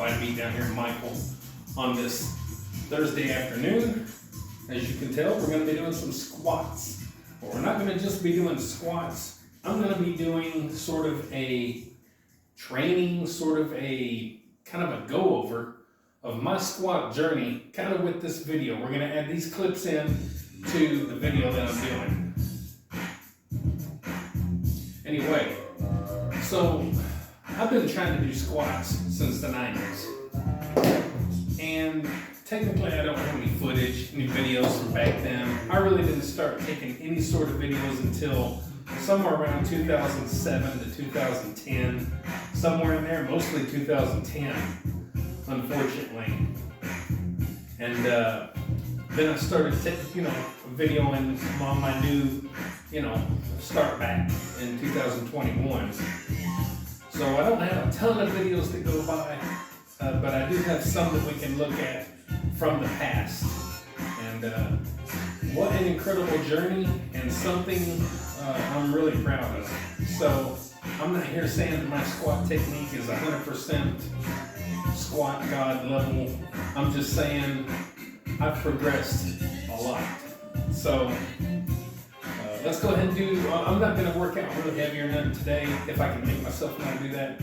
Fight Beat down here in Michael on this Thursday afternoon. As you can tell, we're going to be doing some squats. But we're not going to just be doing squats. I'm going to be doing sort of a training, sort of a kind of a go-over of my squat journey, kind of with this video. We're going to add these clips in to the video that I'm doing. Anyway, so I've been trying to do squats since the 90s. And technically I don't have any footage, any videos from back then. I really didn't start taking any sort of videos until somewhere around 2007 to 2010. Somewhere in there, mostly 2010, unfortunately. And then I started videoing on my new, start back in 2021. So I don't have a ton of videos to go by, but I do have some that we can look at from the past. And what an incredible journey, and something I'm really proud of. So I'm not here saying that my squat technique is 100% squat god level. I'm just saying I've progressed a lot. So let's go ahead and do, I'm not going to work out really heavy or nothing today, if I can make myself not do that.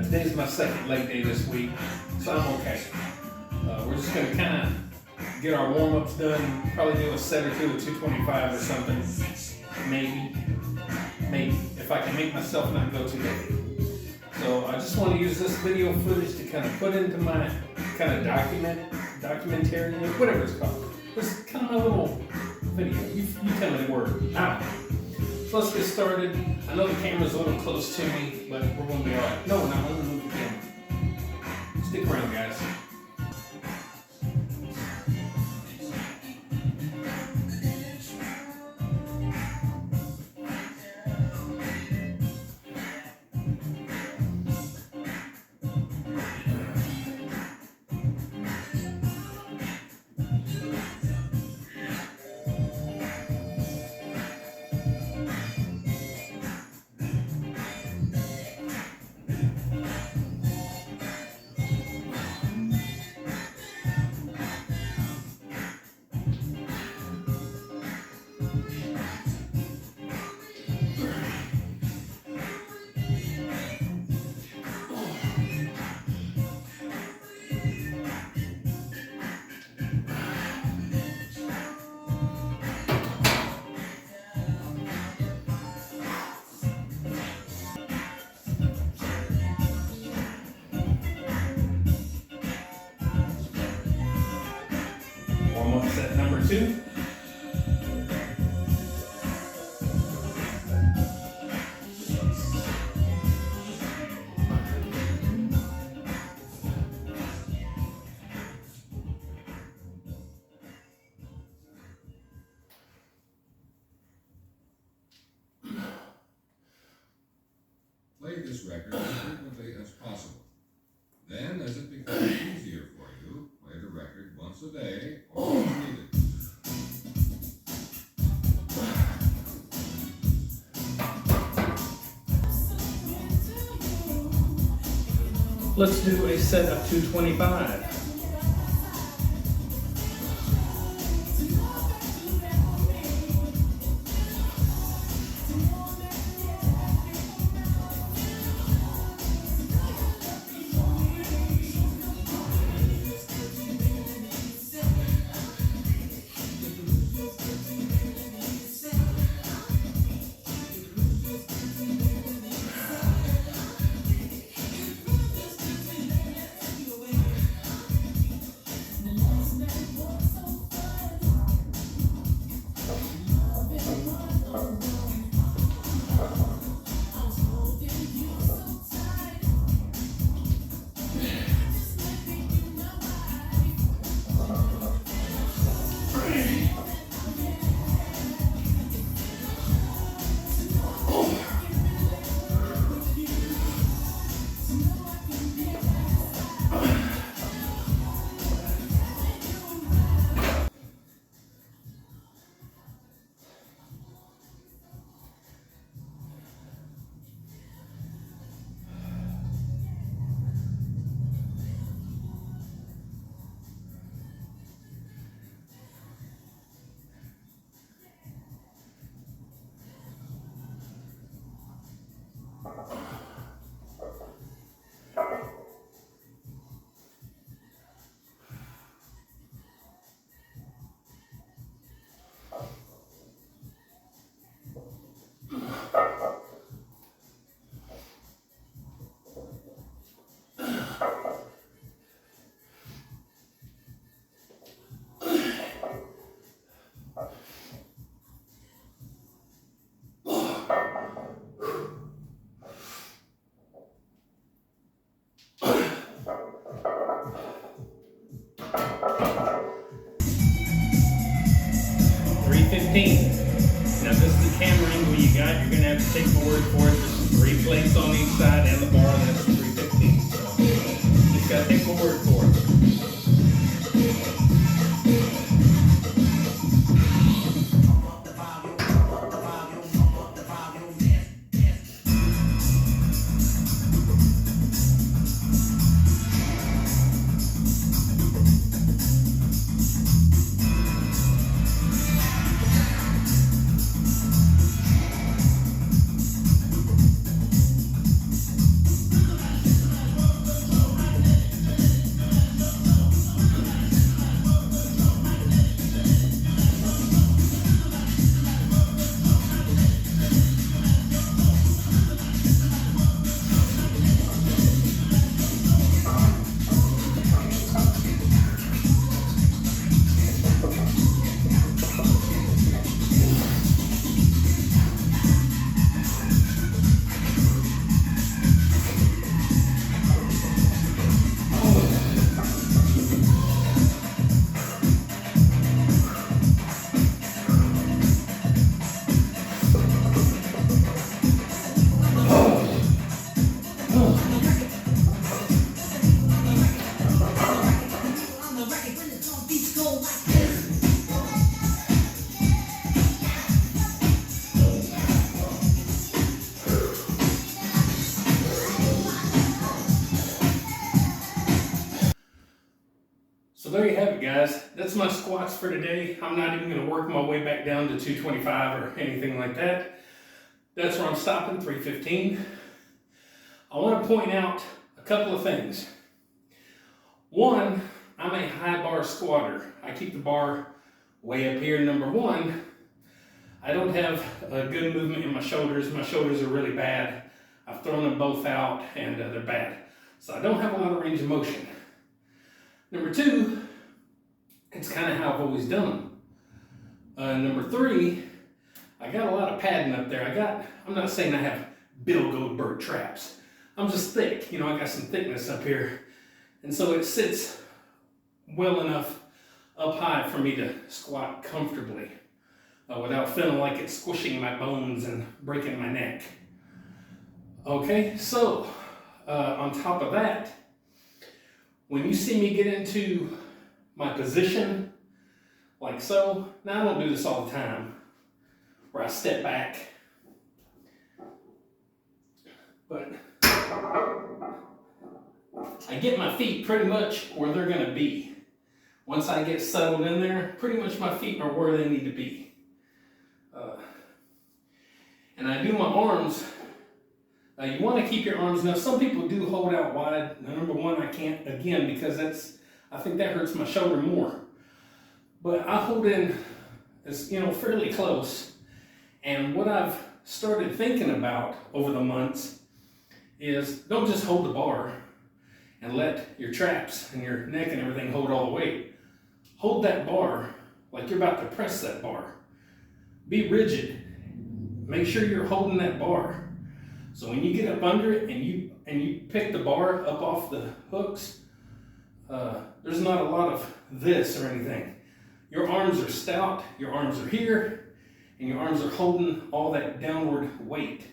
Today's my second leg day this week, so I'm okay. We're just going to kind of get our warm-ups done, probably do a set or two of 225 or something, maybe, if I can make myself not go too heavy. So I just want to use this video footage to kind of put into my kind of documentary, whatever it's called. This is kind of my little video. You tell me the word. Now, so let's get started. I know the camera's a little close to me, but we're going to be all right. No, we're not. I'm going to move the camera. Stick around, guys. Warm-up set number 2. Play this record as frequently as possible. Then, as it becomes easier for you, play the record once a day or when needed. Let's do a set of 225. Now this is the camera angle you got. You're gonna have to take my word for it. There's 3 plates on each side and the bar, and that's 315. So just gotta take my word for it. So there you have it, guys. That's my squats for today. I'm not even going to work my way back down to 225 or anything like that. That's where I'm stopping, 315. I want to point out a couple of things. One, I'm a high bar squatter. I keep the bar way up here. Number one, I don't have a good movement in my shoulders. My shoulders are really bad. I've thrown them both out and they're bad. So I don't have a lot of range of motion. Number two, it's kind of how I've always done them. Number three, I got a lot of padding up there. I'm not saying I have Bill Goldberg traps. I'm just thick, I got some thickness up here. And so it sits well enough up high for me to squat comfortably without feeling like it's squishing my bones and breaking my neck. Okay, so on top of that, when you see me get into my position, like so, now I don't do this all the time, where I step back, but I get my feet pretty much where they're gonna be. Once I get settled in there, pretty much my feet are where they need to be. And I do my arms. You want to keep your arms, now some people do hold out wide. Now, number one, I can't, again, because I think that hurts my shoulder more. But I hold in as, fairly close. And what I've started thinking about over the months is don't just hold the bar and let your traps and your neck and everything hold all the weight. Hold that bar like you're about to press that bar. Be rigid. Make sure you're holding that bar. So when you get up under it and you pick the bar up off the hooks, there's not a lot of this or anything. Your arms are stout, your arms are here, and your arms are holding all that downward weight,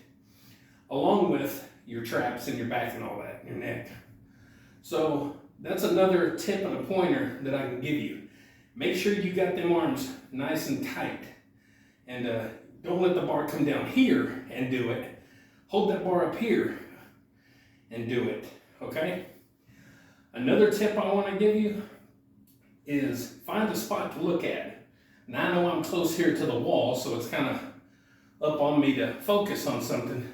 along with your traps and your back and all that, your neck. So that's another tip and a pointer that I can give you. Make sure you got them arms nice and tight, and don't let the bar come down here and do it. Hold that bar up here and do it, okay? Another tip I want to give you is find a spot to look at. Now I know I'm close here to the wall, so it's kind of up on me to focus on something.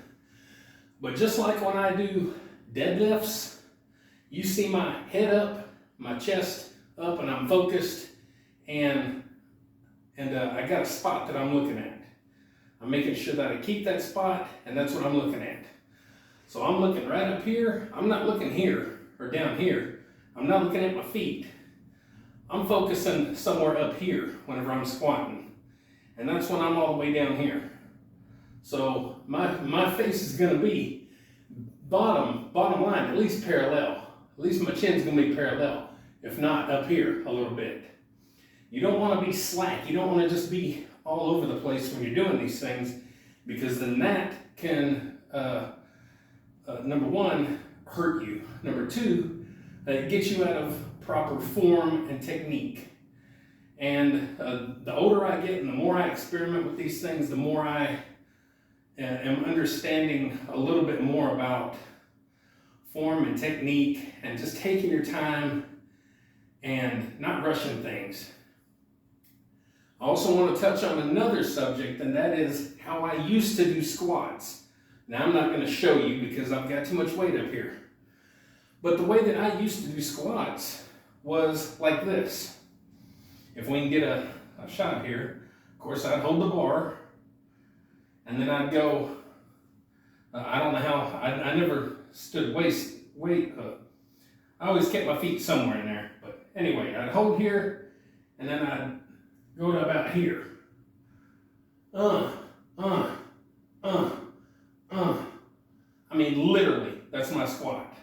But just like when I do deadlifts, you see my head up, my chest up, and I'm focused, and I got a spot that I'm looking at. I'm making sure that I keep that spot, and that's what I'm looking at. So I'm looking right up here. I'm not looking here or down here. I'm not looking at my feet. I'm focusing somewhere up here whenever I'm squatting. And that's when I'm all the way down here. So my face is gonna be bottom line, at least parallel. At least my chin's gonna be parallel, if not up here a little bit. You don't wanna be slack. You don't wanna just be all over the place when you're doing these things, because then that can, number one, hurt you. Number two, it gets you out of proper form and technique. And the older I get and the more I experiment with these things, the more I am understanding a little bit more about form and technique and just taking your time and not rushing things. I also want to touch on another subject, and that is how I used to do squats. Now I'm not going to show you because I've got too much weight up here. But the way that I used to do squats was like this. If we can get a shot here, of course I'd hold the bar, and then I'd go, I don't know how, I never stood weight. I always kept my feet somewhere in there. But anyway, I'd hold here, and then I'd go to about here. I mean, literally, that's my squat.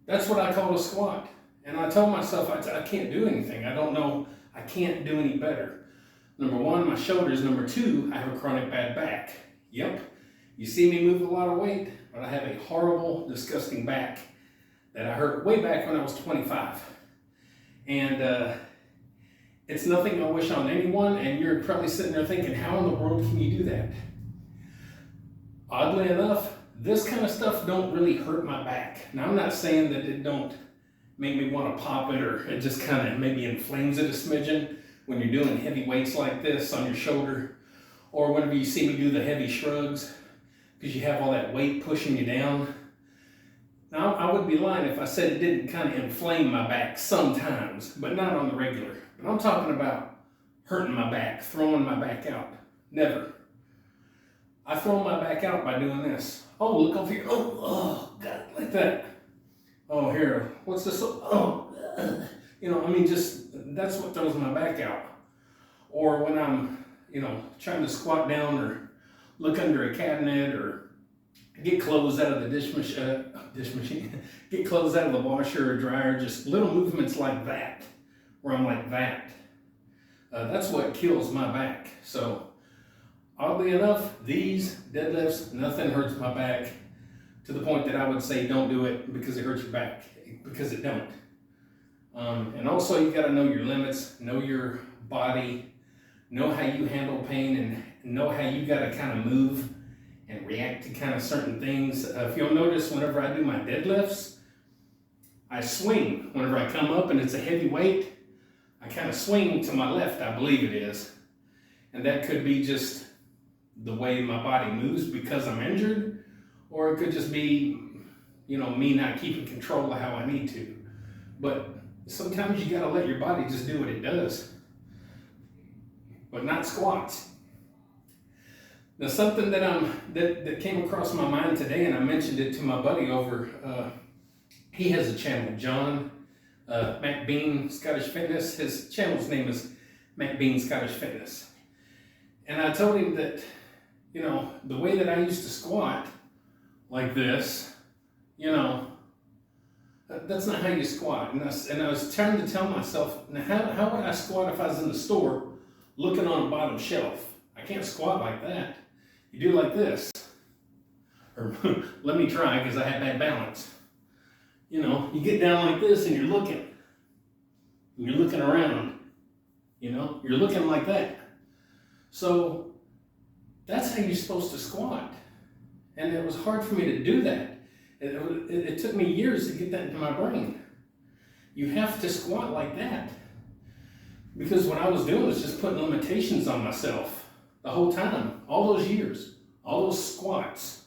That's what I call a squat. And I told myself I can't do anything. I don't know, I can't do any better. Number one, my shoulders. Number two, I have a chronic bad back. Yep, you see me move a lot of weight, but I have a horrible, disgusting back that I hurt way back when I was 25. And it's nothing I wish on anyone, and you're probably sitting there thinking, how in the world can you do that? Oddly enough, this kind of stuff don't really hurt my back. Now, I'm not saying that it don't make me want to pop it, or it just kind of maybe inflames it a smidgen when you're doing heavy weights like this on your shoulder, or whenever you see me do the heavy shrugs, because you have all that weight pushing you down. Now, I would be lying if I said it didn't kind of inflame my back sometimes, but not on the regular. But I'm talking about hurting my back, throwing my back out. Never. I throw my back out by doing this. Oh, look over here. Oh, God, like that. Oh, here, what's this? Oh, you know, I mean, just, that's what throws my back out. Or when I'm, you know, trying to squat down or look under a cabinet or get clothes out of the dish machine, get clothes out of the washer or dryer, just little movements like that, where I'm like that. That's what kills my back. So, oddly enough, these deadlifts, nothing hurts my back to the point that I would say don't do it because it hurts your back, because it don't. And also you gotta know your limits, know your body, know how you handle pain, and know how you gotta kind of move and react to kind of certain things. If you'll notice, whenever I do my deadlifts, I swing. Whenever I come up and it's a heavy weight, I kind of swing to my left, I believe it is. And that could be just the way my body moves because I'm injured, or it could just be, you know, me not keeping control of how I need to. But sometimes you gotta let your body just do what it does, but not squats. Now, something that came across my mind today, and I mentioned it to my buddy over, he has a channel, John McBean Scottish Fitness. His channel's name is McBean Scottish Fitness. And I told him that, you know, the way that I used to squat like this, you know, that's not how you squat. And I was trying to tell myself, now how would I squat if I was in the store looking on a bottom shelf? I can't squat like that. You do like this. Or let me try, because I have bad balance. You know, you get down like this and you're looking. And you're looking around. You know, you're looking like that. So that's how you're supposed to squat. And it was hard for me to do that. It took me years to get that into my brain. You have to squat like that. Because what I was doing was just putting limitations on myself the whole time, all those years, all those squats.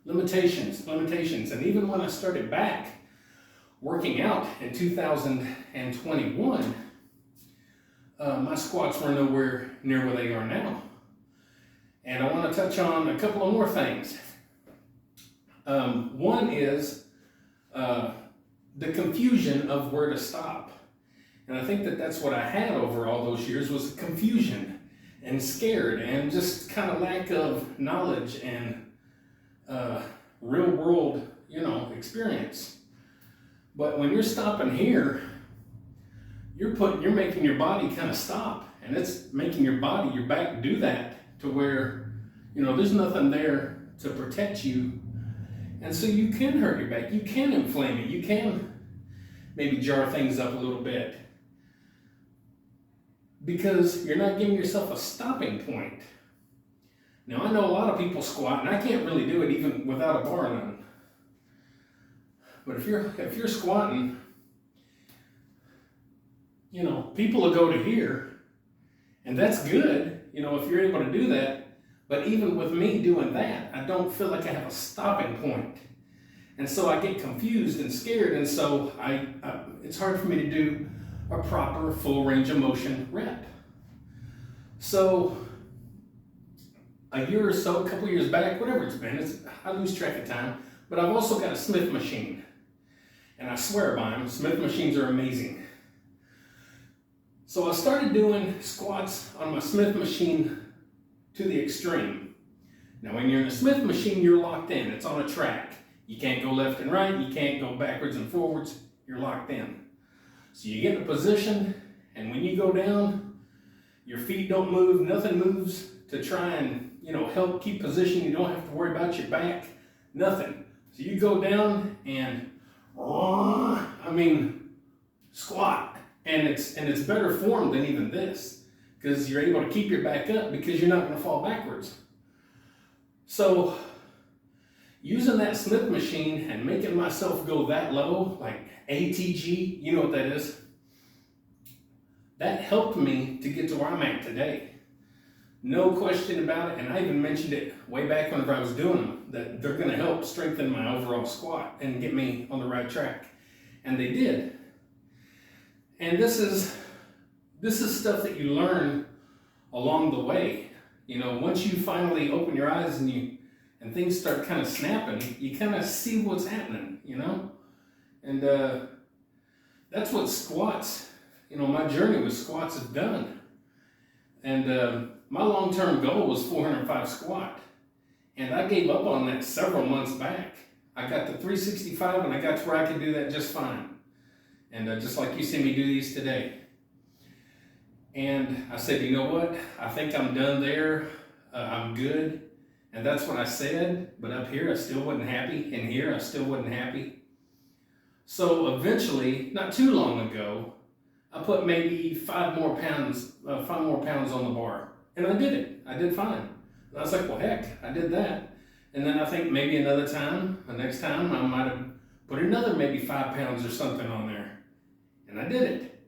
limitations. And even when I started back working out in 2021, my squats were nowhere near where they are now. And I want to touch on a couple of more things. One is the confusion of where to stop. And I think that that's what I had over all those years, was confusion and scared and just kind of lack of knowledge and real world, experience. But when you're stopping here, you're making your body kind of stop, and it's making your back do that to where, there's nothing there to protect you. And so you can hurt your back, you can inflame it, you can maybe jar things up a little bit because you're not giving yourself a stopping point. Now, I know a lot of people squat, and I can't really do it even without a bar on. But if you're squatting, people will go to here, and that's good, if you're able to do that. But even with me doing that, I don't feel like I have a stopping point. And so I get confused and scared, and so it's hard for me to do a proper full range of motion rep. So a year or so, a couple years back, whatever it's been, I lose track of time, but I've also got a Smith machine. And I swear by them, Smith machines are amazing. So I started doing squats on my Smith machine to the extreme. Now when you're in a Smith machine, you're locked in, it's on a track. You can't go left and right, you can't go backwards and forwards, you're locked in. So you get in a position, and when you go down, your feet don't move, nothing moves to try and, help keep position. You don't have to worry about your back, nothing. So you go down and, squat. And it's better form than even this, because you're able to keep your back up because you're not going to fall backwards. So using that Smith machine and making myself go that low, like ATG, you know what that is? That helped me to get to where I'm at today. No question about it, and I even mentioned it way back whenever I was doing them, that they're going to help strengthen my overall squat and get me on the right track. And they did. And this is stuff that you learn along the way. Once you finally open your eyes and things start kind of snapping, you kind of see what's happening, And that's what squats, my journey with squats has done. And my long-term goal was 405 squat. And I gave up on that several months back. I got to 365 and I got to where I could do that just fine. And just like you see me do these today. And I said, you know what? I think I'm done there. I'm good. And that's what I said. But up here, I still wasn't happy. And here, I still wasn't happy. So eventually, not too long ago, I put maybe 5 more pounds on the bar. And I did it. I did fine. And I was like, well, heck, I did that. And then I think maybe the next time, I might have put another maybe 5 pounds or something on there. And I did it.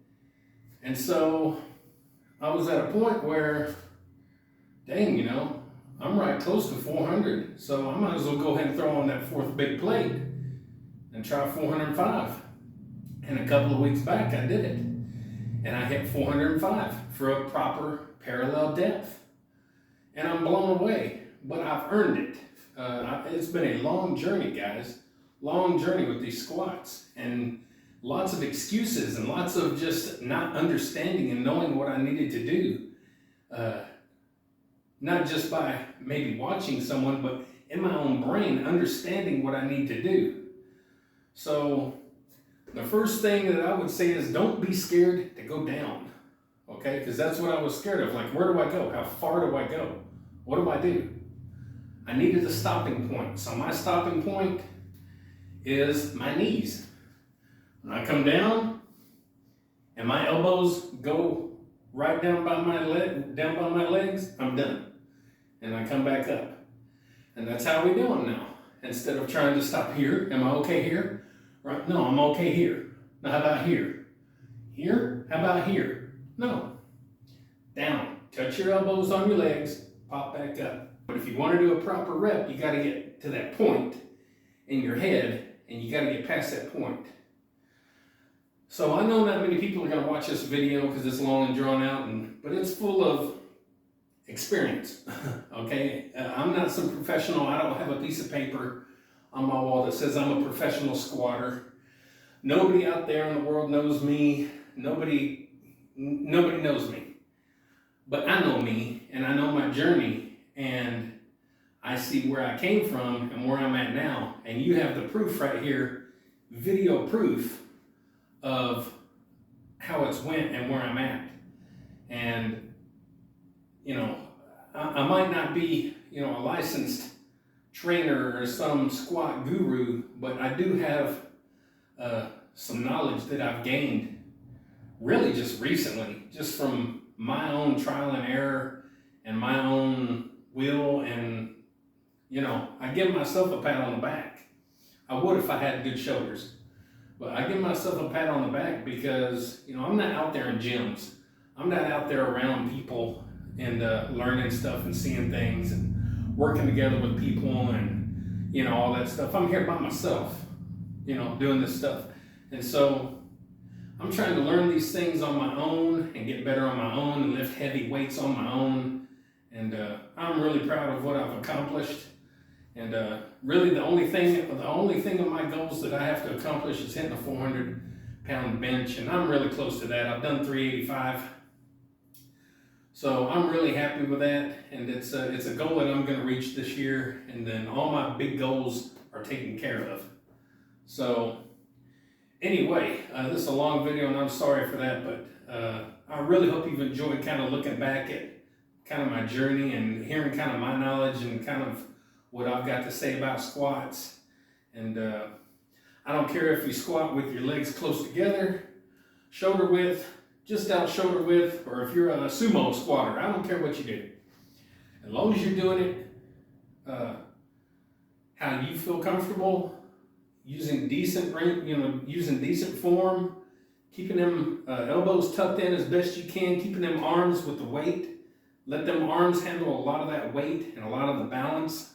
And so I was at a point where, dang, I'm right close to 400. So I might as well go ahead and throw on that 4th big plate and try 405. And a couple of weeks back, I did it. And I hit 405 for a proper parallel depth. And I'm blown away, but I've earned it. It's been a long journey, guys. Long journey with these squats. And lots of excuses and lots of just not understanding and knowing what I needed to do. Not just by maybe watching someone, but in my own brain, understanding what I need to do. So the first thing that I would say is don't be scared to go down. Okay? Because that's what I was scared of. Like, where do I go? How far do I go? What do I do? I needed a stopping point. So my stopping point is my knees. When I come down and my elbows go right down by my legs, I'm done. And I come back up. And that's how we do them now. Instead of trying to stop here, am I okay here? Right? No, I'm okay here. Now how about here? Here? How about here? No. Down. Touch your elbows on your legs, pop back up. But if you want to do a proper rep, you got to get to that point in your head, and you got to get past that point. So I know not many people are going to watch this video because it's long and drawn out, but it's full of experience. Okay, I'm not some professional. I don't have a piece of paper on my wall that says I'm a professional squatter. Nobody out there in the world knows me. Nobody knows me. But I know me, and I know my journey, and I see where I came from and where I'm at now. And you have the proof right here, video proof of how it's went and where I'm at. And, you know, I might not be, you know, a licensed trainer or some squat guru, but I do have some knowledge that I've gained really just recently, just from my own trial and error and my own will. And, you know, I give myself a pat on the back. I would if I had good shoulders, but I give myself a pat on the back because, you know, I'm not out there in gyms. I'm not out there around people and learning stuff and seeing things and working together with people and, you know, all that stuff. I'm here by myself, you know, doing this stuff. And so I'm trying to learn these things on my own and get better on my own and lift heavy weights on my own. And I'm really proud of what I've accomplished. And really the only thing of my goals that I have to accomplish is hitting a 400-pound bench. And I'm really close to that. I've done 385. So I'm really happy with that. And it's a goal that I'm going to reach this year. And then all my big goals are taken care of. So anyway, this is a long video and I'm sorry for that, but I really hope you've enjoyed kind of looking back at kind of my journey and hearing kind of my knowledge and kind of what I've got to say about squats. And I don't care if you squat with your legs close together, shoulder width, just out shoulder width, or if you're a sumo squatter, I don't care what you do. As long as you're doing it how you feel comfortable, using decent form, keeping them elbows tucked in as best you can, keeping them arms with the weight. Let them arms handle a lot of that weight and a lot of the balance.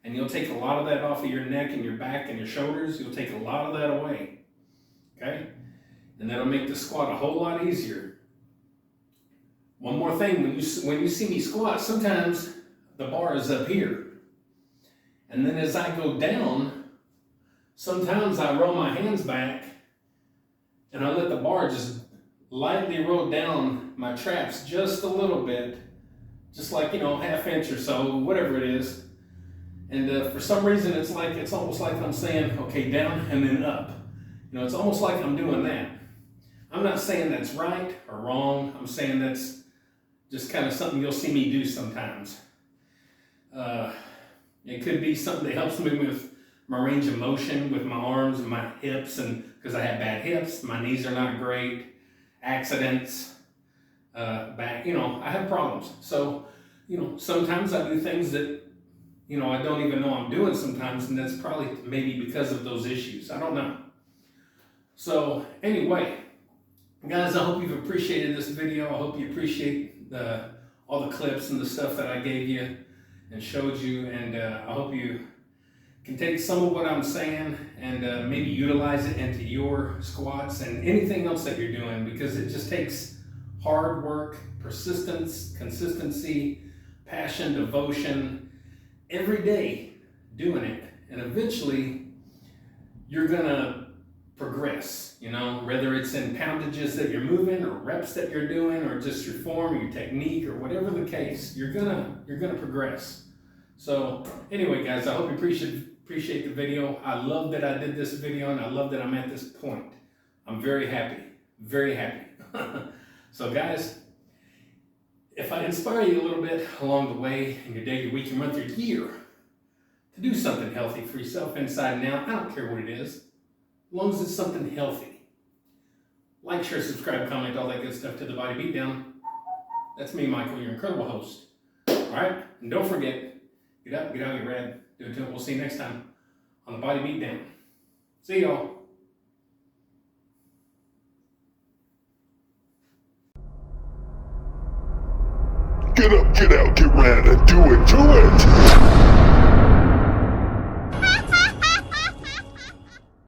And you'll take a lot of that off of your neck and your back and your shoulders. You'll take a lot of that away. Okay? And that'll make the squat a whole lot easier. One more thing, when you see me squat, sometimes the bar is up here. And then as I go down, sometimes I roll my hands back and I let the bar just lightly roll down my traps just a little bit, just like, you know, half inch or so, whatever it is. And for some reason, it's almost like I'm saying, okay, down and then up. You know, it's almost like I'm doing that. I'm not saying that's right or wrong. I'm saying that's just kind of something you'll see me do sometimes. It could be something that helps me with my range of motion with my arms and my hips, and because I have bad hips, my knees are not great, accidents, back, you know, I have problems. So, you know, sometimes I do things that, you know, I don't even know I'm doing sometimes, and that's probably maybe because of those issues. I don't know. So anyway, guys, I hope you've appreciated this video. I hope you appreciate all the clips and the stuff that I gave you and showed you, and I hope you can take some of what I'm saying and maybe utilize it into your squats and anything else that you're doing, because it just takes hard work, persistence, consistency, passion, devotion, every day doing it. And eventually you're gonna progress, you know, whether it's in poundages that you're moving or reps that you're doing or just your form or your technique or whatever the case, you're gonna progress. So anyway, guys, I hope you appreciate the video. I love that I did this video, and I love that I'm at this point. I'm very happy, very happy. So guys, if I inspire you a little bit along the way in your day, your week, your month, your year, to do something healthy for yourself inside and out, I don't care what it is, as long as it's something healthy. Like, share, subscribe, comment, all that good stuff to The Body Beatdown. That's me, Michael, your incredible host. All right, and don't forget, get up, get out, get rad, do it to it. We'll see you next time on The Body Beatdown. See y'all. Get up, get out, get rad, and do it, do it!